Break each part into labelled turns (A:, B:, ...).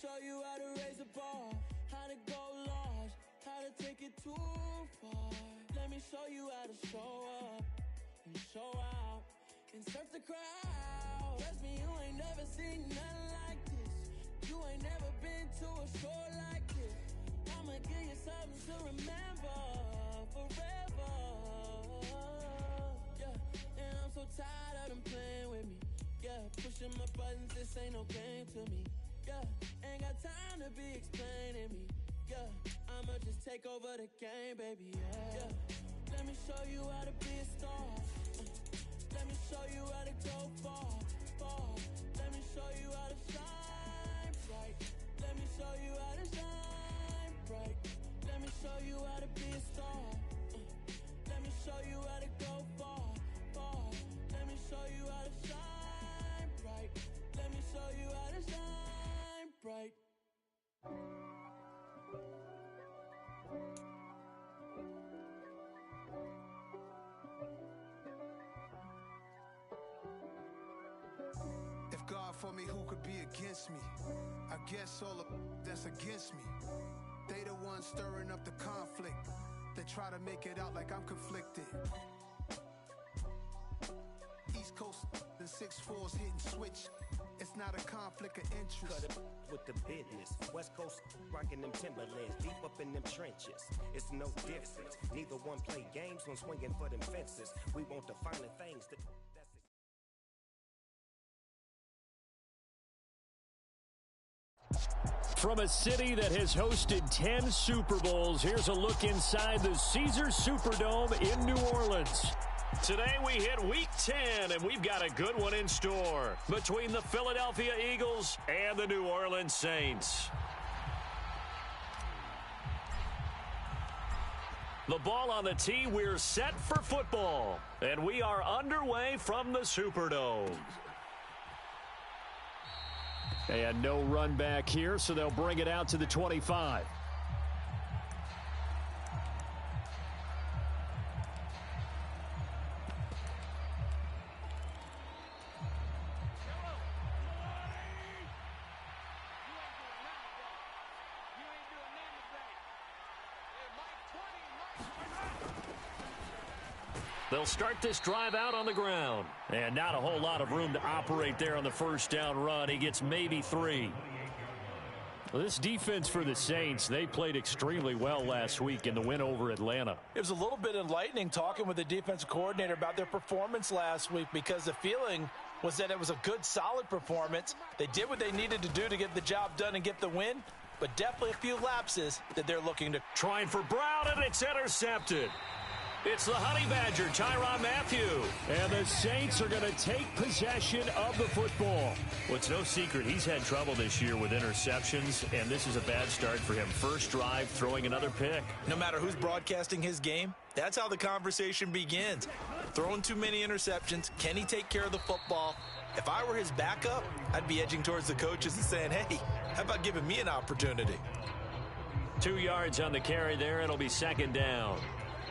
A: show you how to raise a bar, how to go large, how to take it too far. Let me show you how to show up and show out and surf the crowd. Trust me, you ain't never seen nothing like this. You ain't never been to a show like this. I'ma give you something to remember forever. Yeah, and I'm so tired of them playing with me. Yeah, pushing my buttons, this ain't no game to me. Yeah, ain't got time to be explaining me. Yeah, I'ma just take over the game, baby. Yeah, let me show you how to be a star. Let me show you how to go far, far. Let me show you how to shine bright. Let me show you how to shine bright. Let me show you how to be a star. Let me show you how to go far, far. Let me show you how to shine bright. Let me show you how to shine bright.
B: If God for me, who could be against me? I guess all of that's against me. They the ones stirring up the conflict. They try to make it out like I'm conflicted. East Coast and 6'4's hitting switch. It's not a conflict of interest.
C: Cut it with the business. West Coast rocking them Timberlands, deep up in them trenches. It's no difference. Neither one play games when swinging for them fences. We want the finer things.
D: From a city that has hosted 10 Super Bowls, here's a look inside the Caesars Superdome in New Orleans. Today we hit Week 10, and we've got a good one in store between the Philadelphia Eagles and the New Orleans Saints. The ball on the tee, we're set for football, and we are underway from the Superdome. And no run back here, so they'll bring it out to the 25. They'll start this drive out on the ground. And not a whole lot of room to operate there on the first down run. He gets maybe 3. Well, this defense for the Saints, they played extremely well last week in the win over Atlanta.
E: It was a little bit enlightening talking with the defensive coordinator about their performance last week, because the feeling was that it was a good, solid performance. They did what they needed to do to get the job done and get the win, but definitely a few lapses that they're looking to.
D: Trying for Brown, and it's intercepted. It's the Honey Badger, Tyrann Mathieu. And the Saints are going to take possession of the football. Well, it's no secret he's had trouble this year with interceptions, and this is a bad start for him. First drive, throwing another pick.
E: No matter who's broadcasting his game, that's how the conversation begins. Throwing too many interceptions, can he take care of the football? If I were his backup, I'd be edging towards the coaches and saying, hey, how about giving me an opportunity?
D: 2 yards on the carry there. It'll be second down.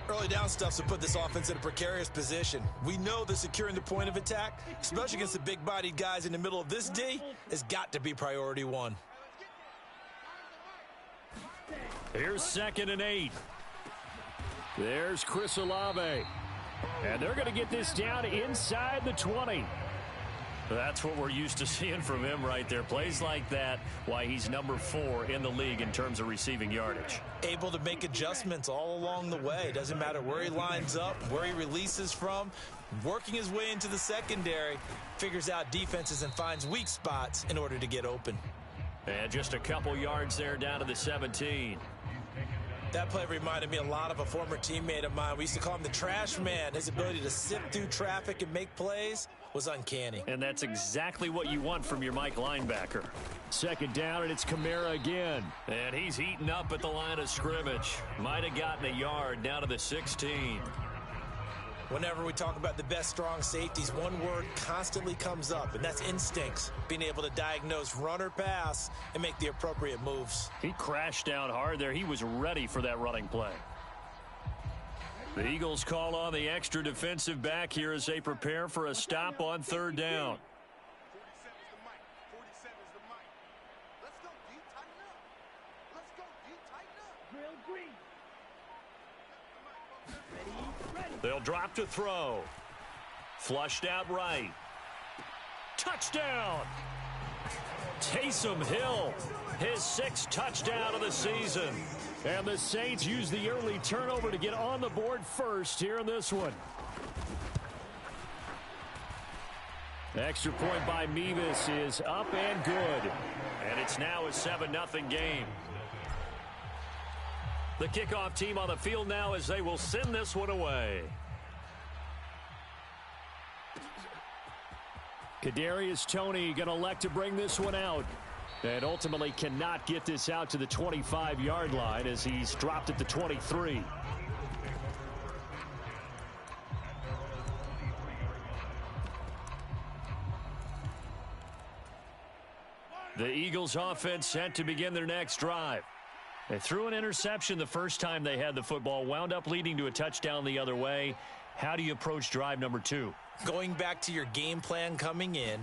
E: Early down stuff to put this offense in a precarious position. We know that securing the point of attack, especially against the big-bodied guys in the middle of this D, has got to be priority one.
D: Here's 2nd and 8. There's Chris Olave. And they're going to get this down inside the 20. That's what we're used to seeing from him right there. Plays like that, why he's number 4 in the league in terms of receiving yardage.
E: Able to make adjustments all along the way. Doesn't matter where he lines up, where he releases from. Working his way into the secondary, figures out defenses and finds weak spots in order to get open.
D: And just a couple yards there down to the 17.
E: That play reminded me a lot of a former teammate of mine. We used to call him the trash man. His ability to sift through traffic and make plays was uncanny.
D: And that's exactly what you want from your Mike linebacker. 2nd down, and it's Kamara again. And he's heating up at the line of scrimmage. Might have gotten a yard down to the 16.
E: Whenever we talk about the best strong safeties, one word constantly comes up, and that's instincts. Being able to diagnose run or pass and make the appropriate moves.
D: He crashed down hard there. He was ready for that running play. The Eagles call on the extra defensive back here as they prepare for a stop on 3rd down.
B: 47 is the mic. 47 is the mic. Let's go deep.
D: They'll drop to throw. Flushed out right. Touchdown! Taysom Hill, his 6th touchdown of the season. And the Saints use the early turnover to get on the board first here in this one. Extra point by Mevis is up and good. And it's now a 7-0 game. The kickoff team on the field now as they will send this one away. Kadarius Toney going to elect to bring this one out. And ultimately cannot get this out to the 25-yard line as he's dropped at the 23. The Eagles offense set to begin their next drive. They threw an interception the first time they had the football, wound up leading to a touchdown the other way. How do you approach drive number 2?
E: Going back to your game plan coming in,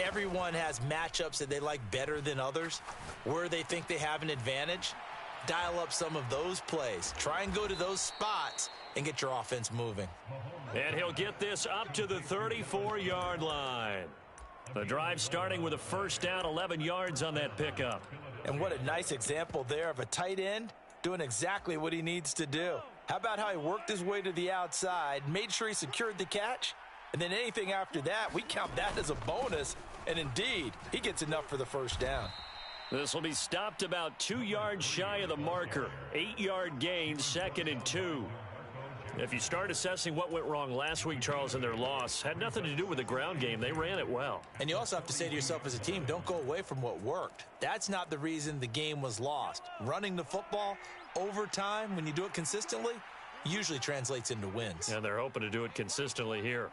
E: everyone has matchups that they like better than others. Where they think they have an advantage, dial up some of those plays. Try and go to those spots and get your offense moving.
D: And he'll get this up to the 34-yard line. The drive starting with a first down, 11 yards on that pickup.
E: And what a nice example there of a tight end doing exactly what he needs to do. How about how he worked his way to the outside, made sure he secured the catch, and then anything after that, we count that as a bonus. And indeed, he gets enough for the first down.
D: This will be stopped about 2 yards shy of the marker. 8-yard gain, 2nd and 2. If you start assessing what went wrong last week, Charles, in their loss, had nothing to do with the ground game. They ran it well.
E: And you also have to say to yourself as a team, don't go away from what worked. That's not the reason the game was lost. Running the football over time, when you do it consistently, usually translates into wins.
D: And they're hoping to do it consistently here.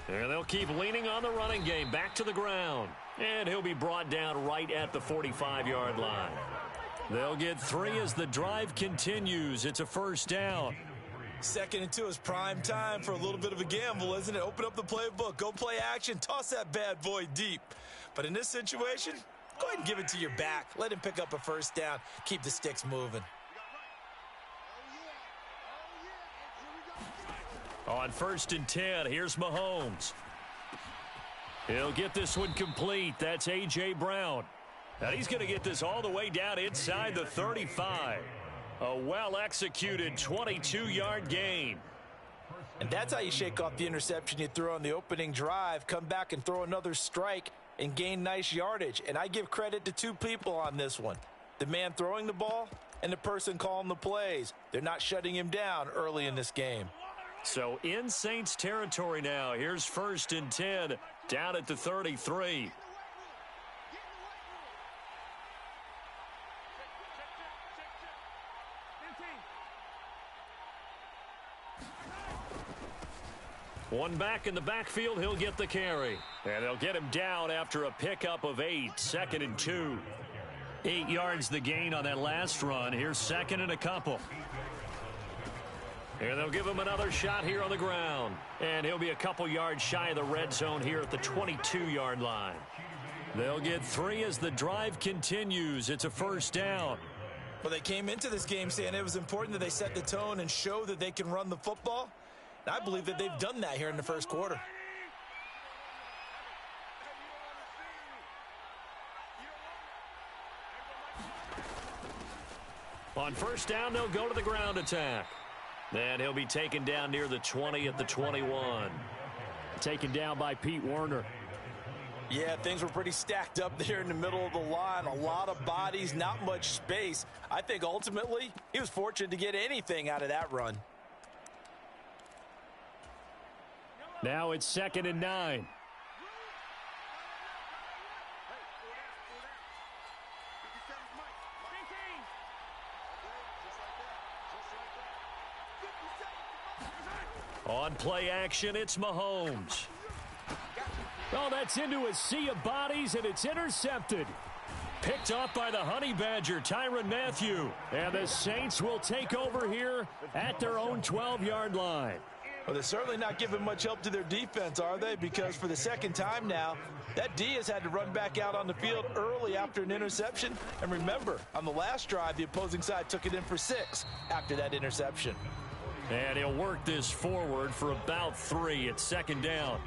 D: And they'll keep leaning on the running game. Back to the ground. And he'll be brought down right at the 45-yard line. They'll get 3 as the drive continues. It's a first down.
E: 2nd and 2 is prime time for a little bit of a gamble, isn't it? Open up the playbook. Go play action. Toss that bad boy deep. But in this situation, go ahead and give it to your back. Let him pick up a first down. Keep the sticks moving.
D: On 1st and 10, here's Mahomes. He'll get this one complete. That's A.J. Brown. And he's going to get this all the way down inside the 35. A well-executed 22-yard gain.
E: And that's how you shake off the interception you threw on the opening drive. Come back and throw another strike and gain nice yardage. And I give credit to 2 people on this one. The man throwing the ball and the person calling the plays. They're not shutting him down early in this game.
D: So in Saints territory now. Here's 1st and 10 down at the 33. One back in the backfield, he'll get the carry. And they'll get him down after a pickup of 8, 2nd and 2. 8 yards the gain on that last run. Here's 2nd and a couple. And they'll give him another shot here on the ground. And he'll be a couple yards shy of the red zone here at the 22-yard line. They'll get 3 as the drive continues. It's a first down.
E: Well, they came into this game saying it was important that they set the tone and show that they can run the football. And I believe that they've done that here in the first quarter.
D: On first down, they'll go to the ground attack. Then he'll be taken down near the 20 at the 21. Taken down by Pete Werner.
E: Yeah, things were pretty stacked up there in the middle of the line. A lot of bodies, not much space. I think ultimately he was fortunate to get anything out of that run.
D: Now it's 2nd and 9. On play action, it's Mahomes. Oh, that's into a sea of bodies, and it's intercepted. Picked off by the Honey Badger, Tyrann Mathieu. And the Saints will take over here at their own 12-yard line.
E: Well, they're certainly not giving much help to their defense, are they? Because for the second time now, that D has had to run back out on the field early after an interception. And remember, on the last drive, the opposing side took it in for 6 after that interception.
D: And he'll work this forward for about 3. It's second down.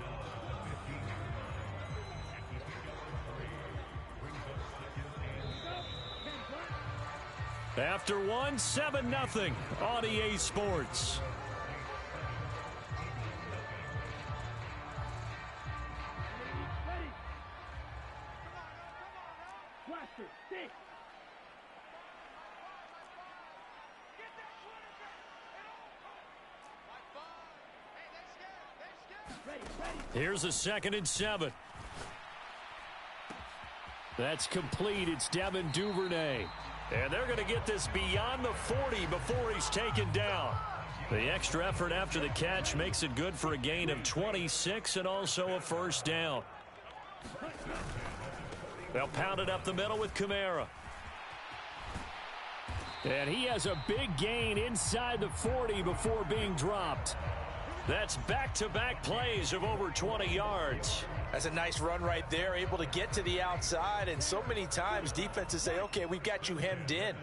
D: After 1, 7-0 on EA Sports. Here's a 2nd and 7. That's complete. It's Devin Duvernay. And they're going to get this beyond the 40 before he's taken down. The extra effort after the catch makes it good for a gain of 26 and also a first down. They'll pound it up the middle with Kamara. And he has a big gain inside the 40 before being dropped. That's back-to-back plays of over 20 yards.
E: That's a nice run right there, able to get to the outside. And so many times defenses say, okay, we've got you hemmed in.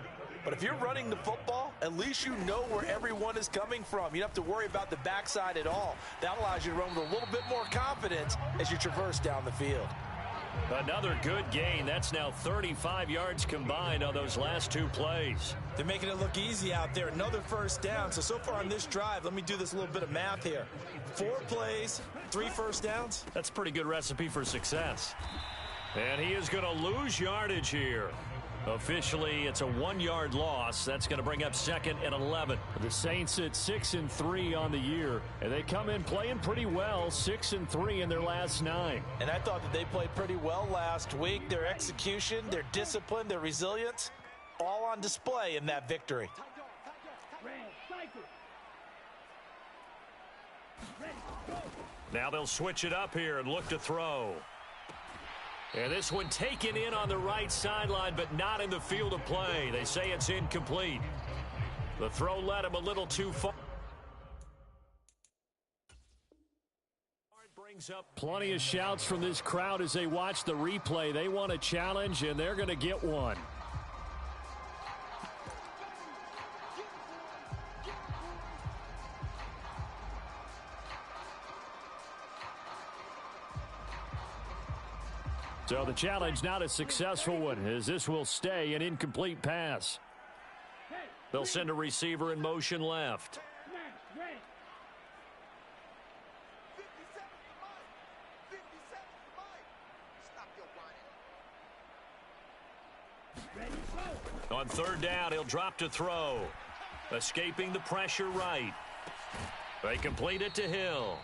E: But if you're running the football, at least you know where everyone is coming from. You don't have to worry about the backside at all. That allows you to run with a little bit more confidence as you traverse down the field.
D: Another good gain. That's now 35 yards combined on those last 2 plays.
E: They're making it look easy out there. Another first down. So far on this drive, let me do this little bit of math here. 4 plays, 3 first downs.
D: That's a pretty good recipe for success. And he is going to lose yardage here. Officially, it's a 1-yard loss. That's going to bring up 2nd and 11. The Saints at 6-3 on the year, and they come in playing pretty well, 6-3 in their last 9.
E: And I thought that they played pretty well last week. Their execution, their discipline, their resilience, all on display in that victory.
D: Now they'll switch it up here and look to throw. And this one taken in on the right sideline, but not in the field of play. They say it's incomplete. The throw led him a little too far. Brings up plenty of shouts from this crowd as they watch the replay. They want a challenge, and they're going to get one. So the challenge not a successful one, as this will stay an incomplete pass. They'll send a receiver in motion left. On 3rd down, he'll drop to throw. Escaping the pressure right. They complete it to Hill.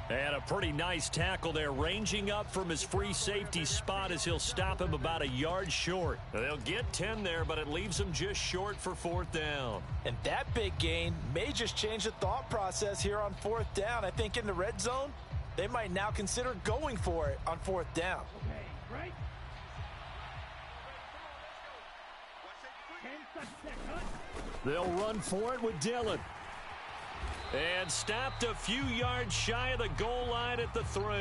D: And a pretty nice tackle there, ranging up from his free safety spot as he'll stop him about a yard short. They'll get 10 there, but it leaves him just short for 4th down.
E: And that big gain may just change the thought process here on 4th down. I think in the red zone, they might now consider going for it on 4th down.
F: Right.
D: They'll run for it with Dillon. And stopped a few yards shy of the goal line at the 3.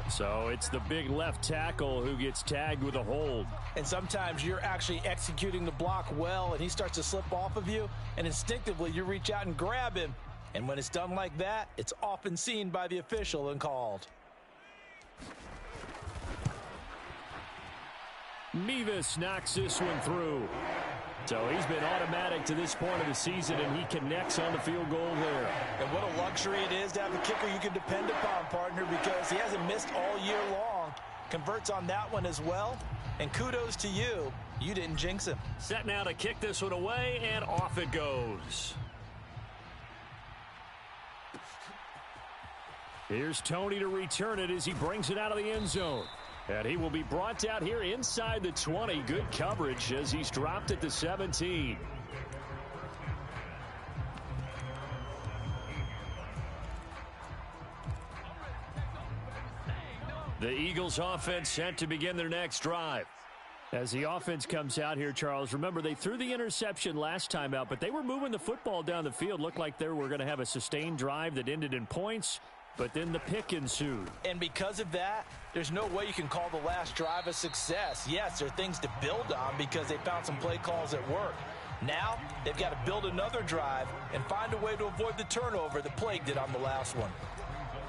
D: So it's the big left tackle who gets tagged with a hold.
E: And sometimes you're actually executing the block well, and he starts to slip off of you, and instinctively you reach out and grab him. And when it's done like that, it's often seen by the official and called.
D: Mevis knocks this one through. So he's been automatic to this point of the season, and he connects on the field goal there.
E: And what a luxury it is to have a kicker you can depend upon, partner, because he hasn't missed all year long. Converts on that one as well. And kudos to you. You didn't jinx him.
D: Set now to kick this one away, and off it goes. Here's Tony to return it as he brings it out of the end zone. And he will be brought out here inside the 20. Good coverage as he's dropped at the 17. The Eagles offense set to begin their next drive. As the offense comes out here, Charles, remember they threw the interception last time out, but they were moving the football down the field. Looked like they were going to have a sustained drive that ended in points, but then the pick ensued.
E: And because of that, there's no way you can call the last drive a success. Yes, there are things to build on because they found some play calls that work. Now, they've got to build another drive and find a way to avoid the turnover that plagued it on the last one.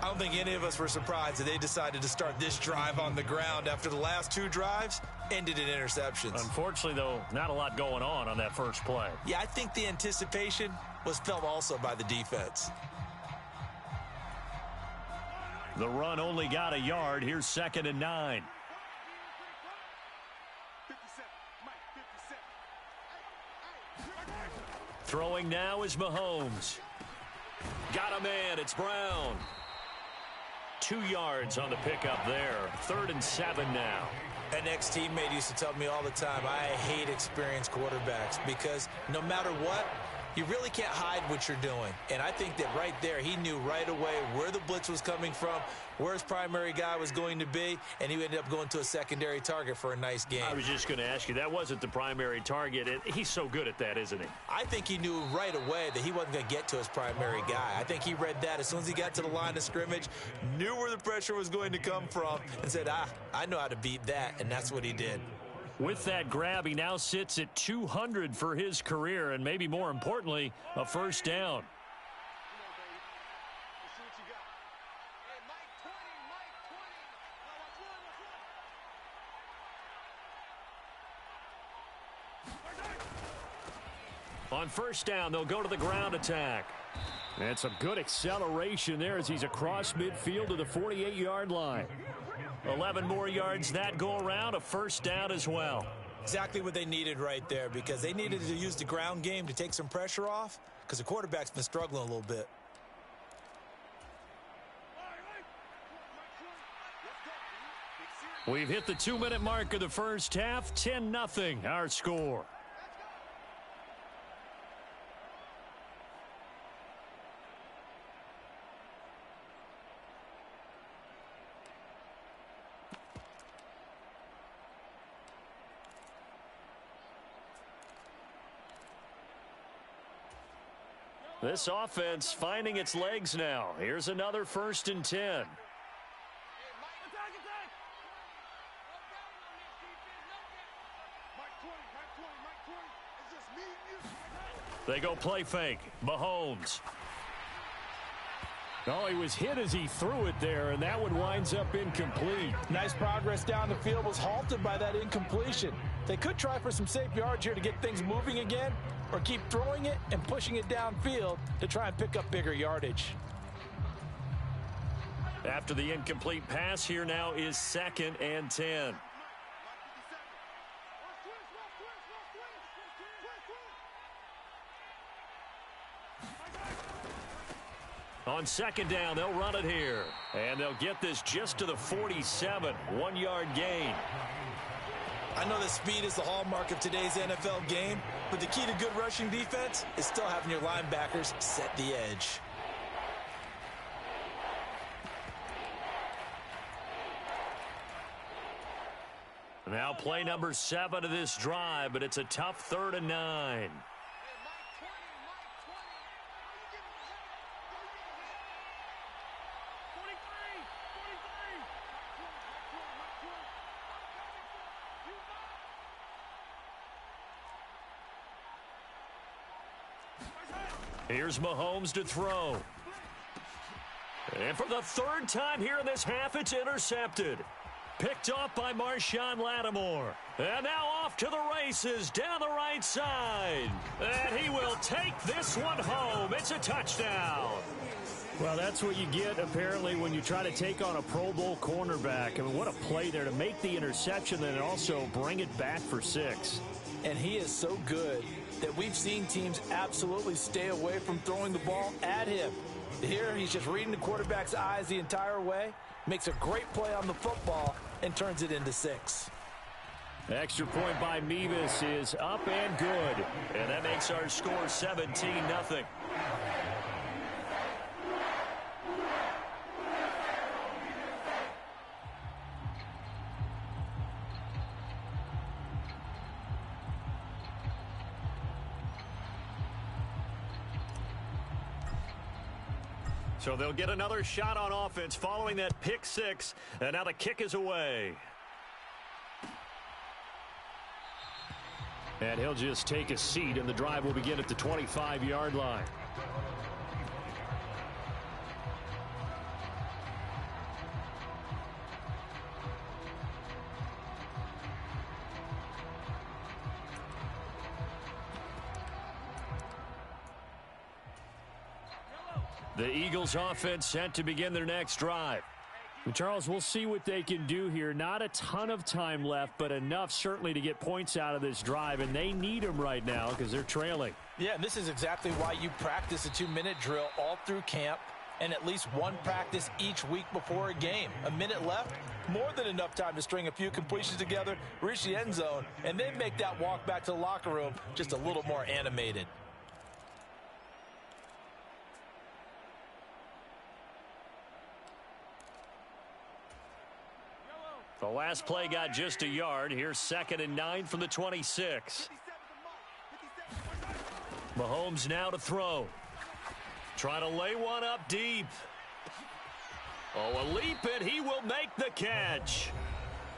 F: I don't think any of us were surprised that they decided to start this drive on the ground after the last two drives ended in interceptions.
D: Unfortunately, though, not a lot going on that first play.
F: Yeah, I think the anticipation was felt also by the defense.
D: The run only got a yard. Here's 2nd and 9. Throwing now is Mahomes. Got a man. It's Brown. 2 yards on the pickup there. 3rd and 7 now.
F: An ex-teammate used to tell me all the time, I hate experienced quarterbacks because no matter what, you really can't hide what you're doing. And I think that right there, he knew right away where the blitz was coming from, where his primary guy was going to be, and he ended up going to a secondary target for a nice game.
D: I was just going to ask you, that wasn't the primary target. He's so good at that, isn't he?
F: I think he knew right away that he wasn't going to get to his primary guy. I think he read that as soon as he got to the line of scrimmage, knew where the pressure was going to come from, and said, I know how to beat that, and that's what he did.
D: With that grab, he now sits at 200 for his career, and maybe more importantly, a first down. On first down, they'll go to the ground attack. And some good acceleration there as he's across midfield to the 48-yard line. 11 more yards that go around, a first down as well.
F: Exactly what they needed right there because they needed to use the ground game to take some pressure off because the quarterback's been struggling a little bit.
D: We've hit the 2-minute mark of the first half. 10-0 our score. This offense finding its legs now. Here's another 1st and 10. They go play fake. Mahomes. Oh, he was hit as he threw it there, and that one winds up incomplete.
E: Nice progress down the field was halted by that incompletion. They could try for some safe yards here to get things moving again, or keep throwing it and pushing it downfield to try and pick up bigger yardage.
D: After the incomplete pass, here now is 2nd and 10. On 2nd down, they'll run it here. And they'll get this just to the 47. 1-yard gain.
F: I know that speed is the hallmark of today's NFL game, but the key to good rushing defense is still having your linebackers set the edge.
D: Now play number 7 of this drive, but it's a tough 3rd and 9. Here's Mahomes to throw. And for the 3rd time here in this half, it's intercepted. Picked off by Marshawn Lattimore. And now off to the races down the right side. And he will take this one home. It's a touchdown. Well, that's what you get, apparently, when you try to take on a Pro Bowl cornerback. I mean, what a play there to make the interception and also bring it back for 6.
E: And he is so good that we've seen teams absolutely stay away from throwing the ball at him. Here, he's just reading the quarterback's eyes the entire way, makes a great play on the football, and turns it into 6.
D: Extra point by Mevis is up and good. And that makes our score 17-0. So they'll get another shot on offense following that pick six, and now the kick is away. And he'll just take a seat, and the drive will begin at the 25-yard line. The Eagles offense set to begin their next drive.
G: And Charles, we'll see what they can do here. Not a ton of time left, but enough certainly to get points out of this drive, and they need them right now because they're trailing.
E: Yeah, and this is exactly why you practice a 2-minute drill all through camp and at least one practice each week before a game. A minute left, more than enough time to string a few completions together, reach the end zone, and then make that walk back to the locker room just a little more animated.
D: The last play got just a yard. Here's 2nd and 9 from the 26. Mahomes now to throw. Trying to lay one up deep. Oh, a leap, and he will make the catch.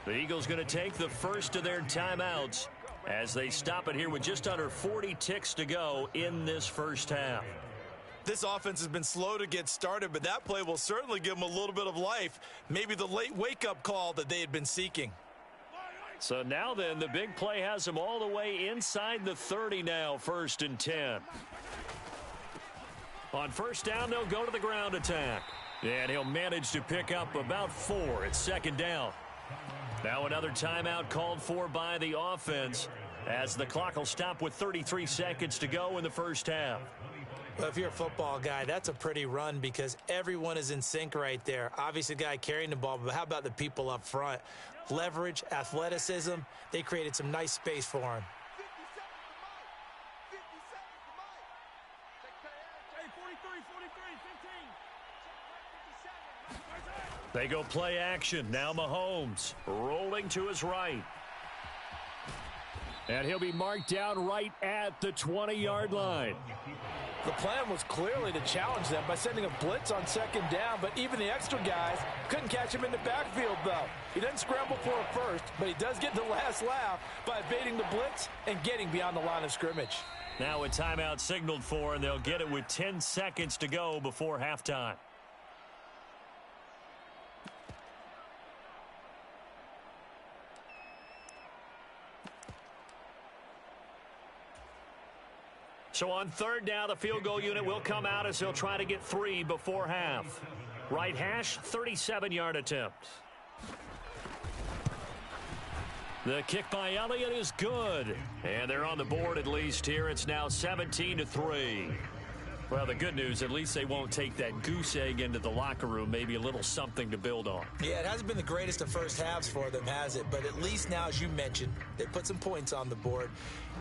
D: The Eagles going to take the first of their timeouts as they stop it here with just under 40 ticks to go in this first half.
F: This offense has been slow to get started, but that play will certainly give them a little bit of life. Maybe the late wake-up call that they had been seeking.
D: So now then, the big play has them all the way inside the 30 now, 1st and 10. On first down, they'll go to the ground attack. And he'll manage to pick up about 4 at 2nd down. Now another timeout called for by the offense as the clock will stop with 33 seconds to go in the first half.
F: Well, if you're a football guy, that's a pretty run because everyone is in sync right there. Obviously, the guy carrying the ball, but how about the people up front? Leverage, athleticism, they created some nice space for him.
D: They go play action. Now Mahomes rolling to his right.
G: And he'll be marked down right at the 20-yard line.
E: The plan was clearly to challenge them by sending a blitz on 2nd down, but even the extra guys couldn't catch him in the backfield, though. He doesn't scramble for a first, but he does get the last laugh by evading the blitz and getting beyond the line of scrimmage.
D: Now a timeout signaled for, and they'll get it with 10 seconds to go before halftime. So on 3rd down, the field goal unit will come out as they'll try to get 3 before half. Right hash, 37-yard attempt. The kick by Elliott is good. And they're on the board at least here. It's now 17-3. Well, the good news, at least they won't take that goose egg into the locker room. Maybe a little something to build on.
F: Yeah, it hasn't been the greatest of first halves for them, has it? But at least now, as you mentioned, they put some points on the board.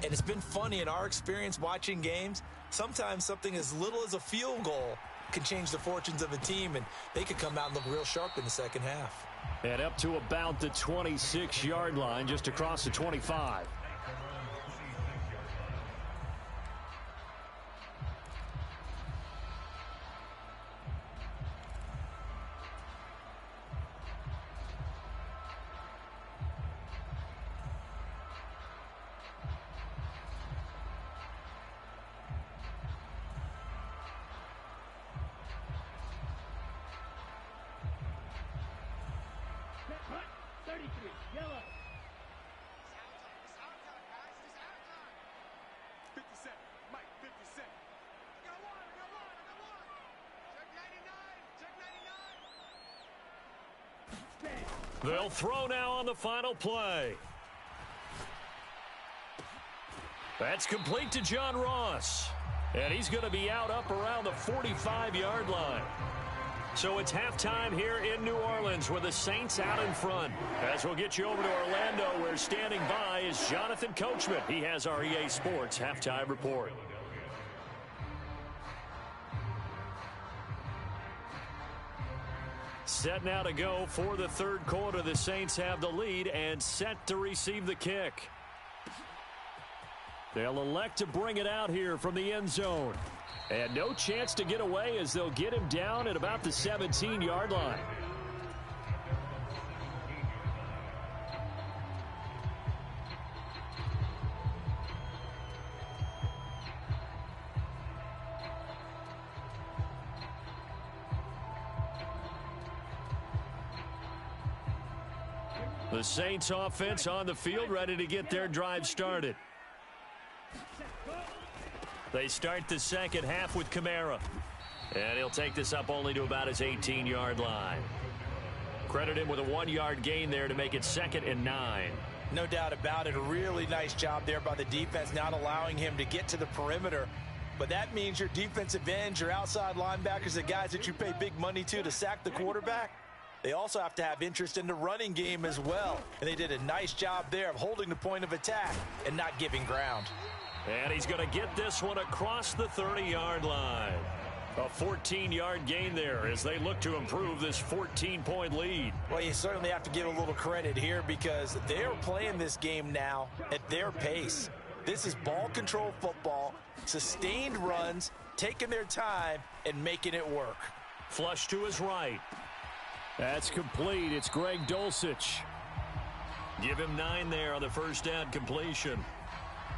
F: And it's been funny in our experience watching games. Sometimes something as little as a field goal can change the fortunes of a team, and they could come out and look real sharp in the second half.
G: And up to about the 26-yard line, just across the 25.
D: They'll throw now on the final play. That's complete to John Ross. And he's going to be out up around the 45-yard line. So it's halftime here in New Orleans with the Saints out in front. As we'll get you over to Orlando, where standing by is Jonathan Coachman. He has our EA Sports halftime report. Set now to go for the 3rd quarter. The Saints have the lead and set to receive the kick.
G: They'll elect to bring it out here from the end zone. And no chance to get away as they'll get him down at about the 17-yard line. The Saints offense on the field, ready to get their drive started. They start the second half with Kamara. And he'll take this up only to about his 18-yard line. Credit him with a 1-yard gain there to make it 2nd and 9.
E: No doubt about it. A really nice job there by the defense, not allowing him to get to the perimeter. But that means your defensive ends, your outside linebackers, the guys that you pay big money to sack the quarterback, they also have to have interest in the running game as well. And they did a nice job there of holding the point of attack and not giving ground.
G: And he's going to get this one across the 30-yard line. A 14-yard gain there as they look to improve this 14-point lead.
E: Well, you certainly have to give a little credit here because they're playing this game now at their pace. This is ball control football, sustained runs, taking their time, and making it work.
G: Flush to his right. That's complete. It's Greg Dulcich. Give him 9 there on the first down completion.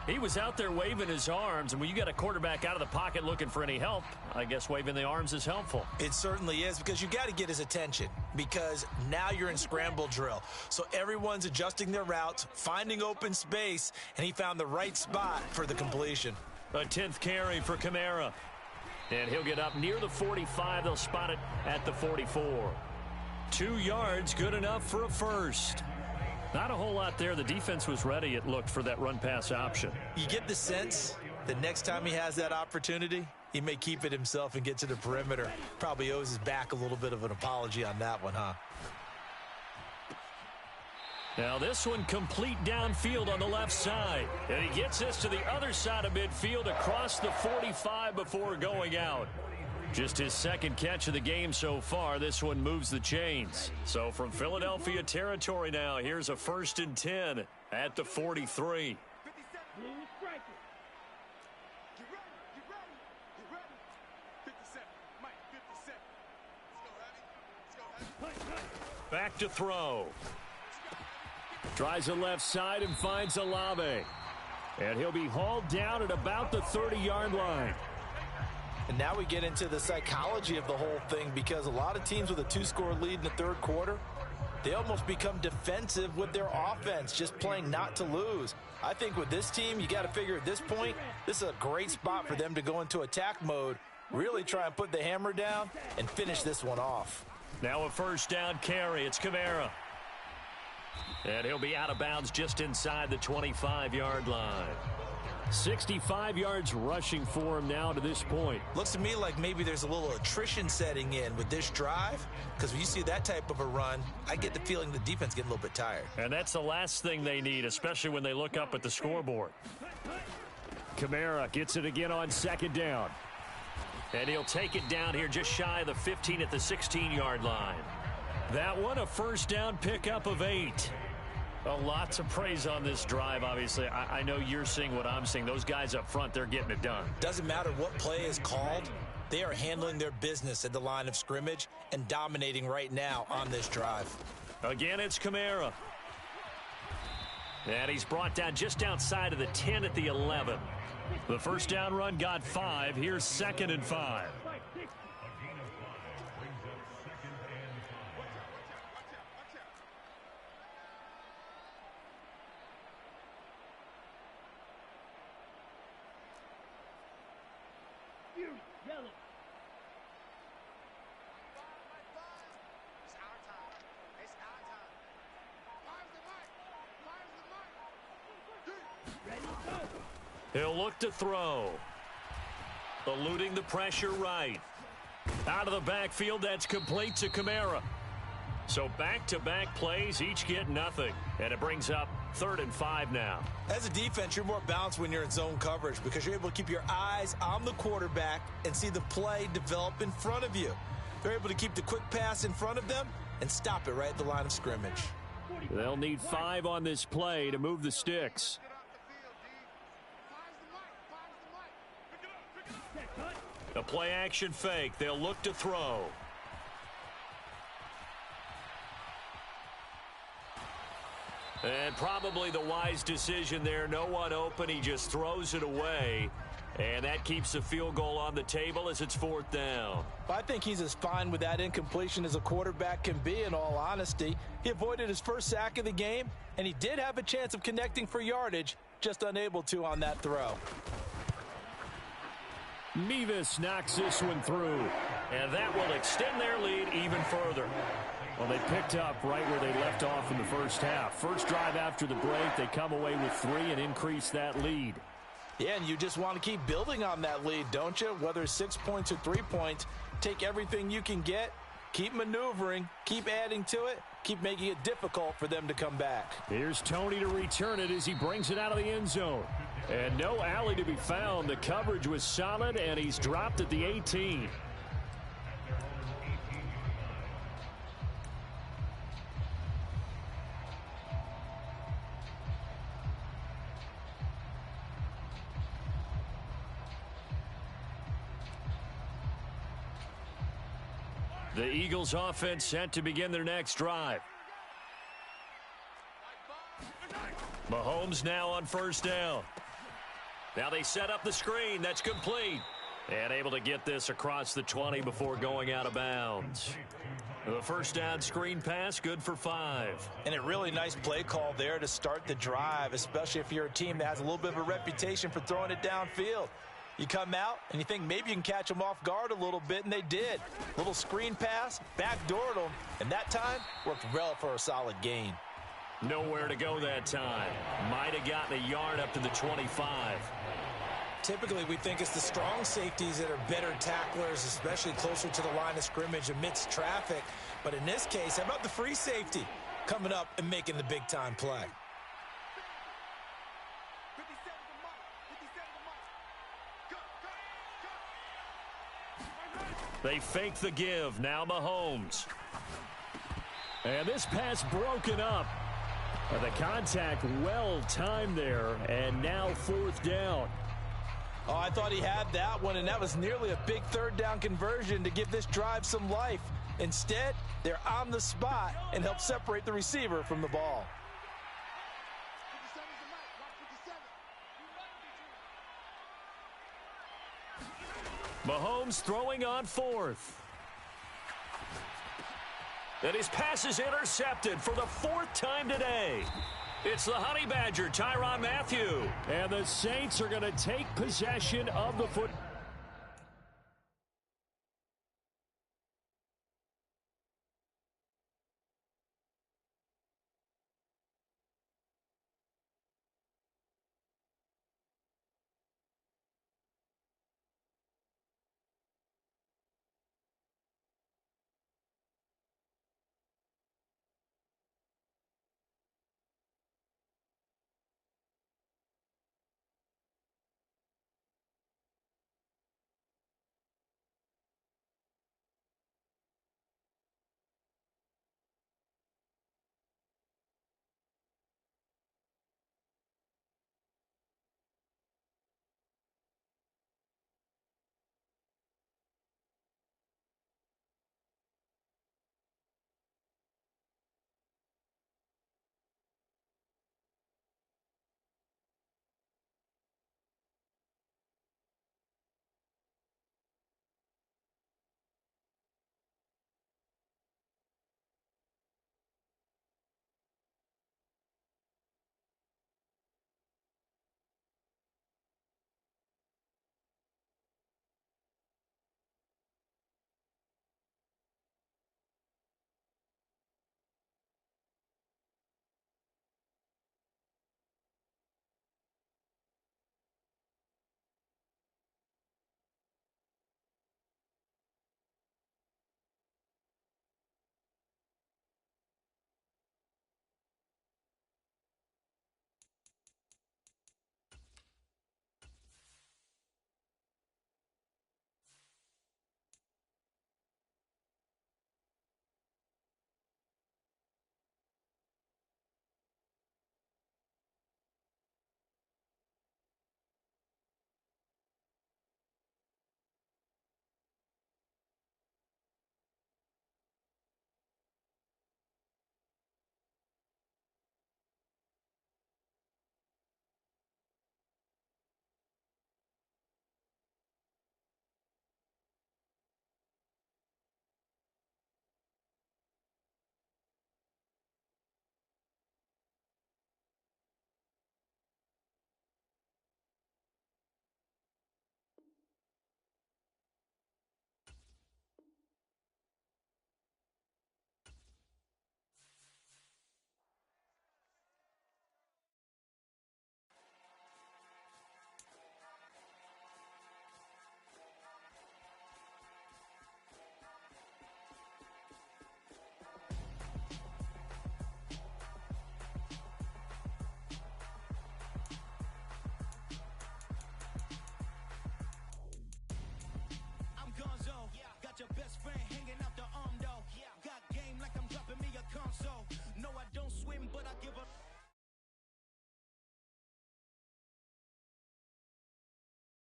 G: He was out there waving his arms, and when you got a quarterback out of the pocket looking for any help, I guess waving the arms is helpful.
E: It certainly is, because you got to get his attention, because now you're in scramble drill. So everyone's adjusting their routes, finding open space, and he found the right spot for the completion.
G: A 10th carry for Kamara. And he'll get up near the 45. They'll spot it at the 44. 2 yards, good enough for a first. Not a whole lot there. The defense was ready, it looked, for that run-pass option.
E: You get the sense that next time he has that opportunity, he may keep it himself and get to the perimeter. Probably owes his back a little bit of an apology on that one, huh?
G: Now this one complete downfield on the left side. And he gets this to the other side of midfield across the 45 before going out. Just his second catch of the game so far. This one moves the chains. So from Philadelphia territory now, here's a 1st and 10 at the 43. Back to throw. Tries the left side and finds Olave. And he'll be hauled down at about the 30-yard line.
E: And now we get into the psychology of the whole thing, because a lot of teams with a 2-score lead in the third quarter, they almost become defensive with their offense, just playing not to lose. I think with this team, you got to figure at this point, this is a great spot for them to go into attack mode, really try and put the hammer down and finish this one off.
G: Now a first down carry. It's Kamara. And he'll be out of bounds just inside the 25-yard line. 65 yards rushing for him now to this point.
E: Looks to me like maybe there's a little attrition setting in with this drive, because when you see that type of a run, I get the feeling the defense getting a little bit tired.
G: And that's the last thing they need, especially when they look up at the scoreboard. Kamara gets it again on 2nd down. And he'll take it down here just shy of the 15 at the 16-yard line. That one a first down pickup of 8. Lots of praise on this drive, obviously. I know you're seeing what I'm seeing. Those guys up front, they're getting it done.
E: Doesn't matter what play is called. They are handling their business at the line of scrimmage and dominating right now on this drive.
G: Again, it's Kamara. And he's brought down just outside of the 10 at the 11. The first down run got 5. Here's 2nd and 5. He'll look to throw. Eluding the pressure right. Out of the backfield, that's complete to Kamara. So back-to-back plays, each get nothing. And it brings up 3rd and 5 now.
E: As a defense, you're more balanced when you're in zone coverage, because you're able to keep your eyes on the quarterback and see the play develop in front of you. They're able to keep the quick pass in front of them and stop it right at the line of scrimmage.
G: They'll need 5 on this play to move the sticks. A play action fake. They'll look to throw. And probably the wise decision there. No one open. He just throws it away. And that keeps the field goal on the table as it's 4th down.
E: I think he's as fine with that incompletion as a quarterback can be, in all honesty. He avoided his first sack of the game, and he did have a chance of connecting for yardage, just unable to on that throw.
D: Mevis knocks this one through.
G: And that will extend their lead even further.
D: Well, they picked up right where they left off in the first half. First drive after the break, they come away with 3 and increase that lead.
E: Yeah, and you just want to keep building on that lead, don't you? Whether it's 6 points or 3 points, take everything you can get, keep maneuvering, keep adding to it, keep making it difficult for them to come back.
D: Here's Tony to return it as he brings it out of the end zone. And no alley to be found. The coverage was solid, and he's dropped at the 18. The Eagles offense set to begin their next drive.
G: Mahomes now on first down. Now they set up the screen. That's complete. And able to get this across the 20 before going out of bounds. The first down screen pass, good for 5.
E: And a really nice play call there to start the drive, especially if you're a team that has a little bit of a reputation for throwing it downfield. You come out and you think maybe you can catch them off guard a little bit, and they did. Little screen pass, backdoored them, and that time worked well for a solid gain.
G: Nowhere to go that time. Might have gotten a yard up to the 25.
F: Typically, we think it's the strong safeties that are better tacklers, especially closer to the line of scrimmage amidst traffic. But in this case, how about the free safety coming up and making the big-time play?
G: They fake the give. Now Mahomes.
D: And this pass broken up. The contact well timed there, and now 4th down.
E: Oh, I thought he had that one, and that was nearly a big 3rd down conversion to give this drive some life. Instead, they're on the spot and help separate the receiver from the ball.
G: Mahomes throwing on 4th. And his pass is intercepted for the 4th time today. It's the Honey Badger, Tyrann Mathieu.
D: And the Saints are going to take possession of the football.